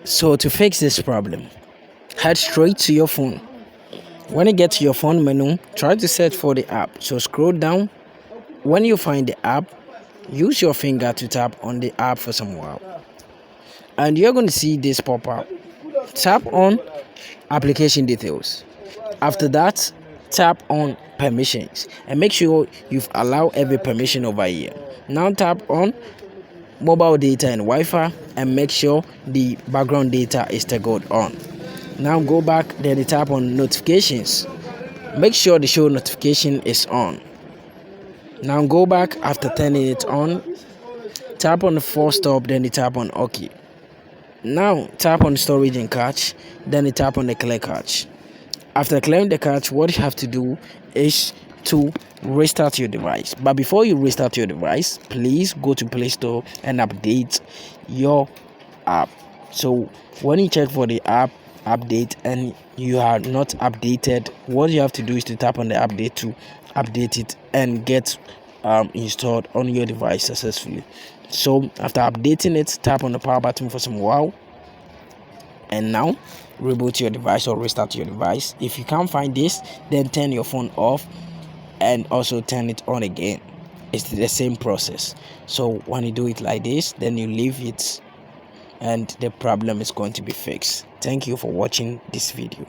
So to fix this problem, head straight to your phone. When you get to your phone menu, try to search for the app. So scroll down. When you find the app, use your finger to tap on the app for some while. And you're going to see this pop up. Tap on application details. After that, tap on permissions and make sure you've allowed every permission over here. Now tap on mobile data and Wi-Fi and make sure the background data is toggled on. Now go back, then you tap on notifications. Make sure the show notification is on. Now go back after turning it on. Tap on the force stop, then you tap on OK. Now tap on storage and cache, then you tap on the clear cache. After clearing the cache, what you have to do is to restart your device. But before you restart your device, please go to Play Store and update your app. So when you check for the app update and you are not updated, what you have to do is to tap on the update to update it and get installed on your device successfully. So after updating it, tap on the power button for some while, and now reboot your device or restart your device. If you can't find this, then turn your phone off and also turn it on again. It's the same process. So when you do it like this, then you leave it and the problem is going to be fixed. Thank you for watching this video.